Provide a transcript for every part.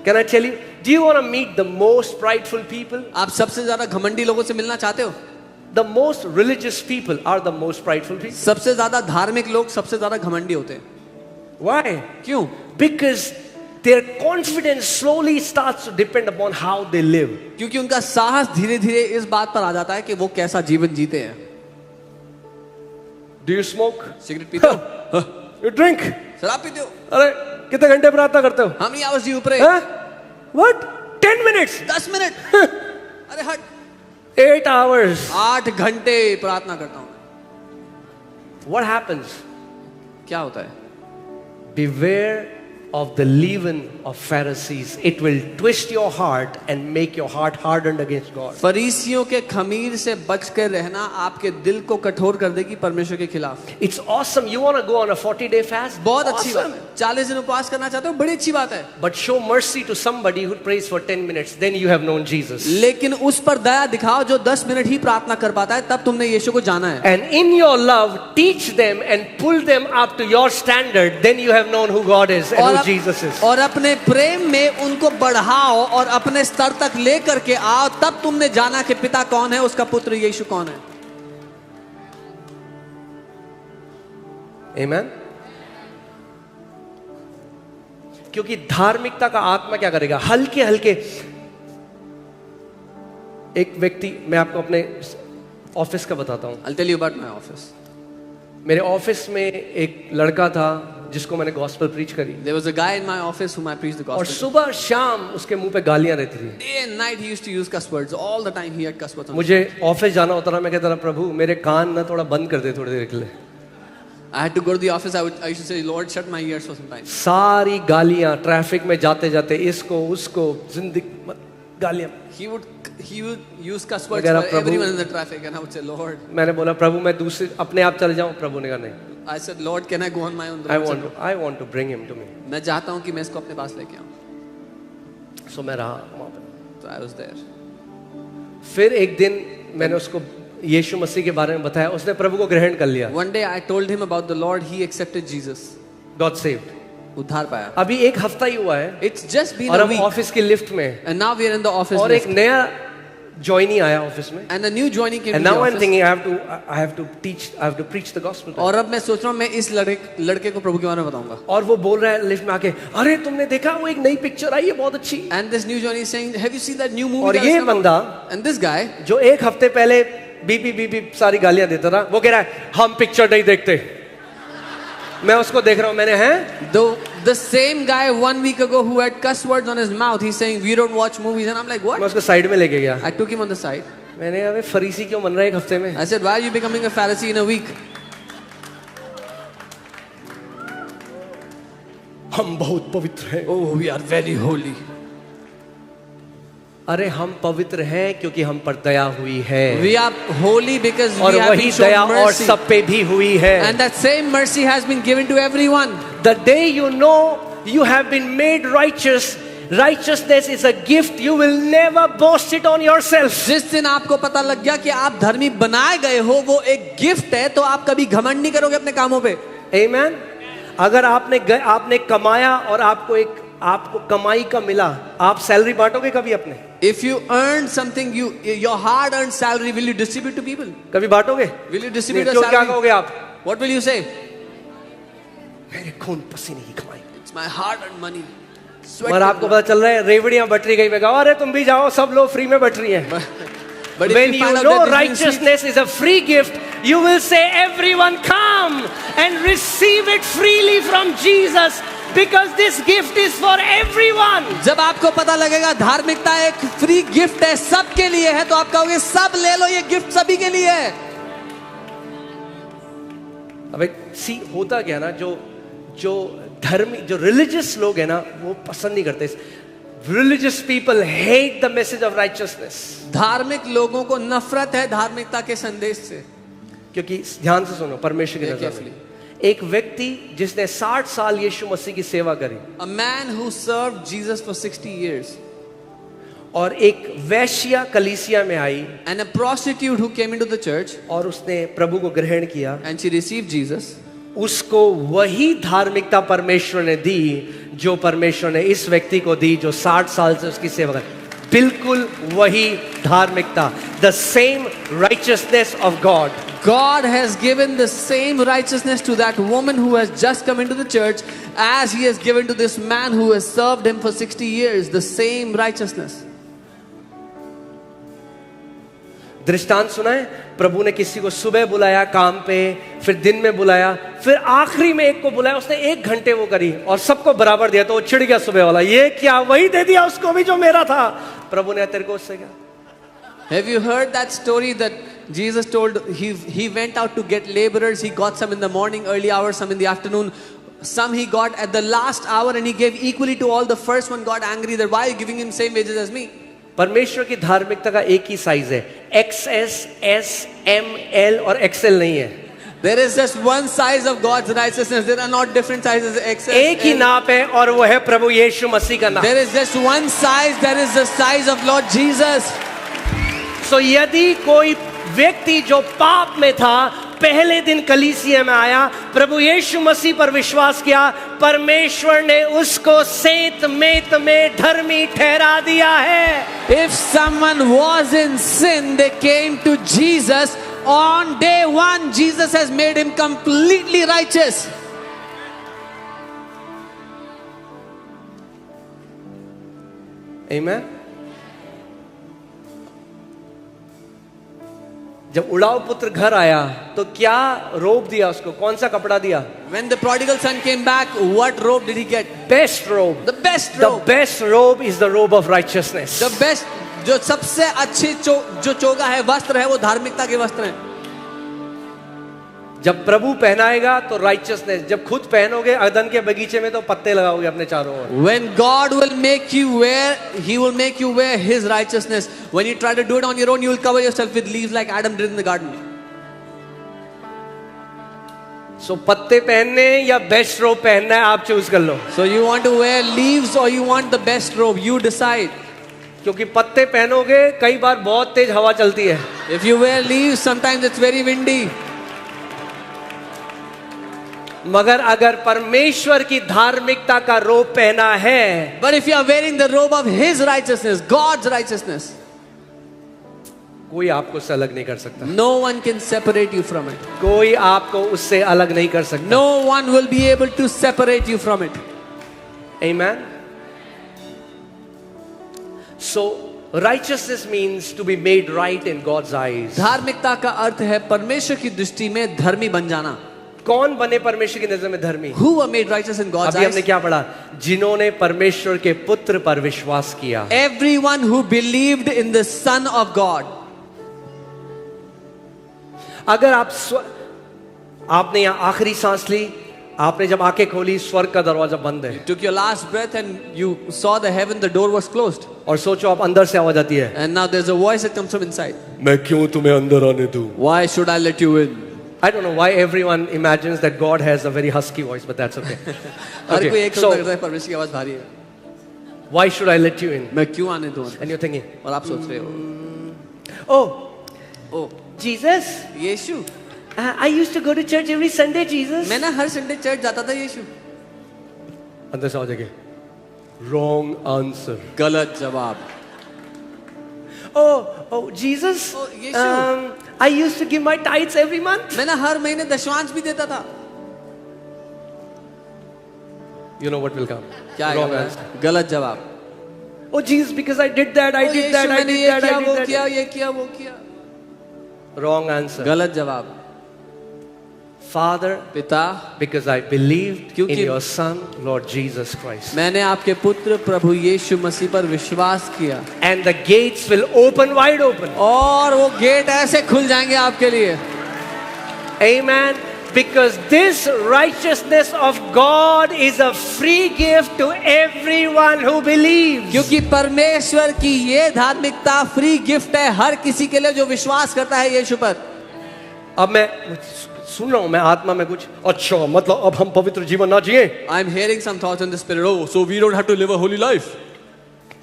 Can I tell you? Do you want to meet the most prideful people? आप सबसे ज्यादा घमंडी लोगों से मिलना चाहते हो? The most religious people are the most prideful people. सबसे ज्यादा धार्मिक लोग सबसे ज्यादा घमंडी होते हैं. Why? क्यों? Because their confidence slowly starts to depend upon how they live. क्योंकि उनका साहस धीरे धीरे इस बात पर आ जाता है कि वो कैसा जीवन जीते हैं. Do you smoke? सिगरेट पीते हो? You drink? शराब पीते हो? अरे कितने घंटे प्रार्थना करते हो? How many hours do you pray? What? 10 minutes? 10 minute. अरे हट. 8 hours. 8 घंटे प्रार्थना करता हूँ. What happens? क्या होता है? Beware of the leaven of Pharisees. It will twist your heart and make your heart hardened against God. फरीसियों के खमीर से बचकर रहना आपके दिल को कठोर कर देगी परमेश्वर के खिलाफ. It's awesome. You want to go on a 40-day fast? बहुत अच्छी बात Awesome. है. 40 दिन उपवास करना चाहते हो? बड़ी अच्छी बात है. But show mercy to somebody who prays for 10 minutes. Then you have known Jesus. लेकिन उस पर दया दिखाओ जो 10 मिनट ही प्रार्थना कर पाता है, तब तुमने यीशु को जाना है. And in your love, teach them and pull them up to your standard. Then you have known who God is and who Jesus is. और अपने प्रेम में उनको बढ़ाओ और अपने स्तर तक ले करके आओ, तब तुमने जाना कि पिता कौन है, उसका पुत्र यीशु कौन है. Amen. क्योंकि धार्मिकता का आत्मा क्या करेगा? हल्के हल्के एक व्यक्ति, मैं आपको अपने ऑफिस का बताता हूं. I'll tell you about my office. मेरे ऑफिस में एक लड़का था जिसको मैंने गॉस्पेल प्रीच करी. There was a guy in my office whom I preached the और gospel. सुबह शाम उसके मुंह पे गालियां रहती थी. Day and night he used to use cuss words. All the time he had cuss words. मुझे ऑफिस जाना होता था, मैं कहता था प्रभु मेरे कान ना थोड़ा बंद कर दे थोड़ी देर के लिए. I had to go to the office. I used to say, Lord, shut my ears for some time. सारी गालियां, ट्रैफिक में जाते जाते इसको उसको जिंदगी गालियां. He would use cuss words अगर for आप प्रभु- everyone in the traffic, and I would say, Lord. मैंने बोला प्रभु मैं दूसरे अपने आप चले जाऊं. प्रभु ने कहा नहीं. I said, Lord, can I go on my own? I want to bring him to me. मैं चाहता हूँ कि मैं इसको अपने पास लेके आऊँ. So मैं रहा वहाँ पे. So I was there. फिर एक दिन मैंने उसको यीशु मसीह के बारे में बताया. उसने प्रभु को ग्रहण कर लिया. One day I told him about the Lord. He accepted Jesus. God saved. उद्धार पाया. अभी एक हफ्ता ही हुआ है It's just been और a हम week. ऑफिस की लिफ्ट में हैं. And now we are in the office. और एक lift. नया ज्वाइनी आया ऑफिस में. And the new joining came And to the now I'm office. thinking I have to preach the gospel. और अब मैं सोच रहा हूँ मैं इस लड़के को प्रभु के बारे में बताऊंगा. और वो बोल रहा है लिफ्ट में आके, अरे तुमने देखा वो एक नई पिक्चर आई है बहुत अच्छी. And this new joining is saying, have you seen that new movie? और that has ये come out?" बंदा And this guy, जो एक हफ्ते पहले बीबी सारी गालियां देता था, वो कह रहा है हम पिक्चर नहीं देखते. मैं उसको देख रहा हूं. मैंने हैं the same guy 1 week ago who had cuss words on his mouth, he's saying we don't watch movies, and I'm like, what? मैं उसको साइड में लेके गया. I took him on the side. मैंने अबे फरीसी क्यों बन रहा है एक हफ्ते में? I said, why are you becoming a Pharisee in a week? हम बहुत पवित्र हैं. Oh, we are very holy. अरे हम पवित्र हैं क्योंकि हम पर दया हुई है. We are holy because और we have वही been shown दया और mercy. सब पे भी हुई है. And that same mercy has been given to everyone. The day you know you have been made righteous, righteousness is a gift. You will never boast it on yourself. जिस दिन आपको पता लग गया कि आप धर्मी बनाए गए हो, वो एक गिफ्ट है, तो आप कभी घमंड नहीं करोगे अपने कामों पे. Amen. अगर आपने कमाया और आपको कमाई का मिला, आप सैलरी बांटोगे कभी अपने? If you earn something, your hard-earned salary, will you distribute to people? कभी बांटोगे? Will you distribute your क्यों क्या salary? कहोगे आप? What will you say? मेरे खून पसीने की कमाई. It's my hard-earned money. Sweat और आपको पता चल रहा है रेवड़ियां बट रही, गई अरे तुम भी जाओ, सब लोग फ्री में बट रही हैं. But if When you you find out know that this is righteousness is a free gift, you will say everyone come and receive it freely from Jesus. Because this gift is for everyone. जब आपको पता लगेगा धार्मिकता एक free gift है, सबके लिए है, तो आप कहोगे सब ले लो, ये गिफ्ट सभी के लिए है. अबे सी होता क्या ना, जो धर्मी जो रिलीजियस लोग हैं ना, वो पसंद नहीं करते. Religious people hate the message of righteousness. धार्मिक लोगों को नफरत है धार्मिकता के संदेश से. क्योंकि ध्यान से सुनो, परमेश्वर की नजर में एक व्यक्ति जिसने 60 साल यीशु मसीह की सेवा करी, A man who served Jesus for 60 years, और एक वैश्या कलीसिया में आई, and a prostitute who came into the church, और उसने प्रभु को ग्रहण किया, and she received Jesus, उसको वही धार्मिकता परमेश्वर ने दी जो परमेश्वर ने इस व्यक्ति को दी जो 60 साल से उसकी सेवा कर, बिल्कुल वही धार्मिकता, the same righteousness of God. God has given the same righteousness to that woman who has just come into the church as he has given to this man who has served him for 60 years. The same righteousness. दृष्टांत सुना है, प्रभु ने किसी को सुबह बुलाया काम पे, फिर दिन में बुलाया, फिर आखिरी में एक को बुलाया, उसने 1 घंटे वो करी और सबको बराबर दिया, तो वो चिढ़ गया सुबह वाला, ये क्या वही दे दिया उसको भी जो मेरा था. प्रभु ने तेरे को उससे क्या. Have you heard that story that Jesus told he went out to get laborers? He got some in the morning, early hours, some in the afternoon. Some he got at the last hour and he gave equally to all. The first one got angry that why are you giving him same wages as me? परमेश्वर की धार्मिकता का एक ही size है, XS, S, M, L और XL नहीं है. There is just one size of God's righteousness. There are not different sizes. XS, एक ही L. नाप है और वो है प्रभु यीशु मसीह का नाप. There is just one size. That is the size of Lord Jesus. सो यदि कोई व्यक्ति जो पाप में था पहले दिन कलीसिया में आया, प्रभु यीशु मसीह पर विश्वास किया, परमेश्वर ने उसको सेत मेत में धर्मी ठहरा दिया है. If someone was in sin, they came to Jesus. On day one, Jesus has made him completely righteous. Amen. जब उड़ाऊ पुत्र घर आया तो क्या रोब दिया उसको, कौन सा कपड़ा दिया? When the prodigal son came back, what robe did he get? Best robe. The best The robe. best robe is the robe of righteousness. The best, जो सबसे अच्छी जो चोगा है, वस्त्र है, वो धार्मिकता के वस्त्र हैं. जब प्रभु पहनाएगा तो राइचियसनेस, जब खुद पहनोगे अदन के बगीचे में तो पत्ते लगाओगे अपने चारों ओर. When God will make you wear, He will make you wear His righteousness. When you try to do it on your own, you will cover yourself with leaves like Adam did in the garden. सो पत्ते पहनने या best रोब पहनना है, आप choose कर लो. So you want to wear leaves or you want the best robe? You decide. क्योंकि पत्ते पहनोगे कई बार बहुत तेज हवा चलती है. If you wear leaves, sometimes it's very windy. मगर अगर परमेश्वर की धार्मिकता का रोब पहना है, But if you are wearing the robe of His righteousness, God's righteousness, कोई आपको उससे अलग नहीं कर सकता. no one can separate you from it. कोई आपको उससे अलग नहीं कर सकता. No one will be able to separate you from it. Amen. So righteousness means to be made right in God's eyes. धार्मिकता का अर्थ है परमेश्वर की दृष्टि में धर्मी बन जाना. कौन बने परमेश्वर की नजर में धर्मी? Who were made righteous in God's अभी हमने eyes? क्या पढ़ा? जिन्होंने परमेश्वर के पुत्र पर विश्वास किया. Everyone who believed in the Son of God. अगर आपने यहाँ आखिरी सांस ली, आपने जब आंखें खोली, स्वर्ग का दरवाजा बंद है. Took your last breath and you saw the heaven, the door was closed. और सोचो आप अंदर से आवाज आती है, And now there's a voice that comes from inside. मैं क्यों तुम्हें अंदर आने दूं? Why should I let you in? I don't know why everyone imagines that God has a very husky voice, but that's okay. हर कोई एक सोचता So है परमेश्वर की आवाज भारी है. why should I let you in? मैं क्यों आने दूं? And you're thinking, और आप सोच रहे हो, oh, O Jesus, Yeshu, I used to go to church every Sunday, Jesus. मैं ना हर संडे चर्च जाता था यीशु. अंदर से आवाज आएगी, wrong answer. गलत जवाब. Oh, Jesus, Oh, Yeshu. I used to give my tithes every month. मैं ना हर महीने दशमांश भी देता था. You know what will come? क्या Wrong है? answer. गलत जवाब. Oh, Jesus, because I did that, I O did Yeshu, that, I मैंने did ये that, किया, I वो did किया, that. ये किया, वो किया. Wrong answer. गलत जवाब. Father, पिता, because I believed in क्योंकि your Son, Lord Jesus Christ. मैंने आपके पुत्र प्रभु यीशु मसीह पर विश्वास किया. And the gates will open wide open. और वो गेट ऐसे खुल जाएंगे आपके लिए. Amen. Because this righteousness of God is a free gift to everyone who believes. क्योंकि परमेश्वर की ये धार्मिकता फ्री गिफ्ट है हर किसी के लिए जो विश्वास करता है यीशु पर. अब मैं सुन रहा हूं, मैं आत्मा में कुछ, अच्छा मतलब अब हम पवित्र जीवन ना जिए. I am hearing some thoughts in the spirit. Oh, so we don't have to live a holy life.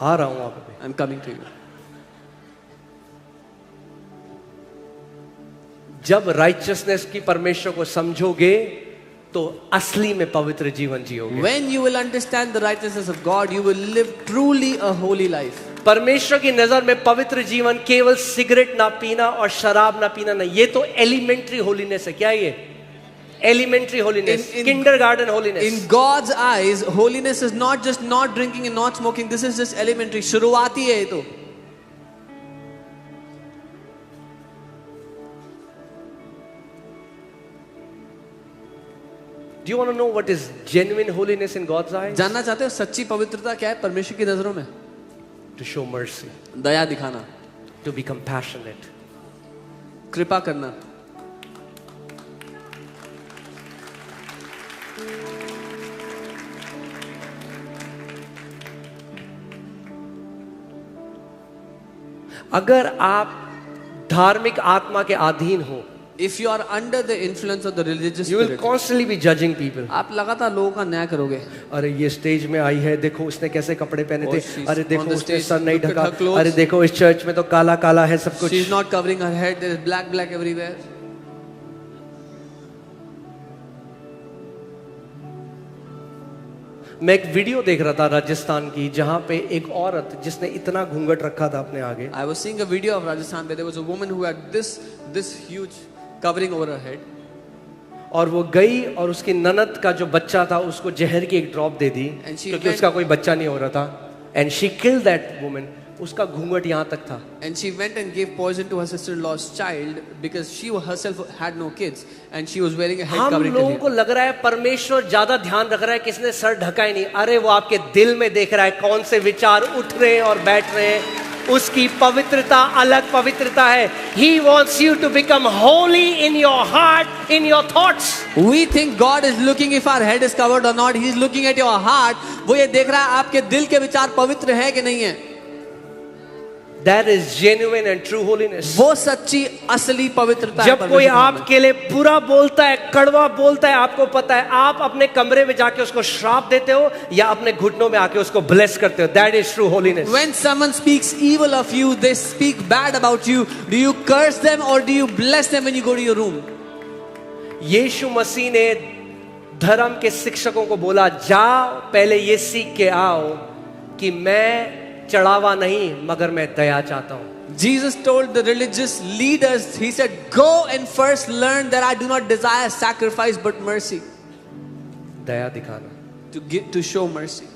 आ रहा हूं आप पे. I'm coming to you. जब राइचियसनेस की परमेश्वर को समझोगे तो असली में पवित्र जीवन जियोगे। When you will understand the righteousness of God, you will live truly a holy life. परमेश्वर की नजर में पवित्र जीवन केवल सिगरेट ना पीना और शराब ना पीना नहीं, ये तो एलिमेंट्री होलीनेस है। क्या ये elementary holiness, kindergarten holiness. In God's eyes, holiness is not just not drinking and not smoking. This is just elementary. शुरुआती है ये तो। Do you want to know what is genuine holiness in God's eyes? जानना चाहते हो सच्ची पवित्रता क्या है परमेश्वर की नजरों में? To show mercy, दया दिखाना, to be compassionate. कृपा करना। अगर आप धार्मिक आत्मा के अधीन हो, If you are under the influence of the religious you will spirit, constantly be judging people. आप लगातार लोगों का न्याय करोगे। अरे ये स्टेज में आई है, देखो उसने कैसे कपड़े पहने Oh, थे, she's अरे देखो on the उसने stage, सर नहीं look at ढका, her clothes. अरे देखो इस चर्च में तो काला काला है सब कुछ। She is not covering her head. There is black everywhere. मैं एक वीडियो देख रहा था राजस्थान की, जहां पे एक औरत जिसने इतना घूंघट रखा था अपने आगे, I was seeing a video of Rajasthan where there was a woman who had this huge covering over her head. और वो गई और उसकी ननद का जो बच्चा था उसको जहर की एक drop they the, And she क्योंकि went- उसका कोई बच्चा नहीं हो रहा था। And she killed that woman. उसका घूंघट यहाँ तक था। And she went and gave poison to her sister-in-law's child because she herself had no kids and she was wearing a head हम covering. लोगों को लग रहा है परमेश्वर ज्यादा ध्यान रख रहा है, किसने सर ढका ही नहीं। अरे वो आपके दिल में देख रहा है कौन से विचार उठ रहे हैं और बैठ रहे हैं। उसकी पवित्रता अलग पवित्रता है। He wants you to become holy in your heart, in your thoughts. We think God is looking if our head is covered or not. He is looking at your heart. वो ये देख रहा है आपके दिल के विचार पवित्र है कि नहीं है। That is genuine and true holiness. वो सच्ची असली पवित्रता है जब कोई परमेश्वर के सामने। आपके लिए बुरा बोलता है, कड़वा बोलता है, आपको पता है, आप अपने कमरे में जाके उसको श्राप देते हो या अपने घुटनों में आके उसको ब्लेस करते हो। That is true holiness. When someone speaks evil of you, they speak bad about you. Do you curse them or do you bless them when you go to your room? यीशु मसीह ने धर्म के शिक्षकों को बोला, जाओ पहले ये सीख के आओ कि मैं चढ़ावा नहीं मगर मैं दया चाहता हूं। Jesus told the religious leaders, he said, go and first learn that I do not desire sacrifice but mercy. दया दिखाना। To show mercy.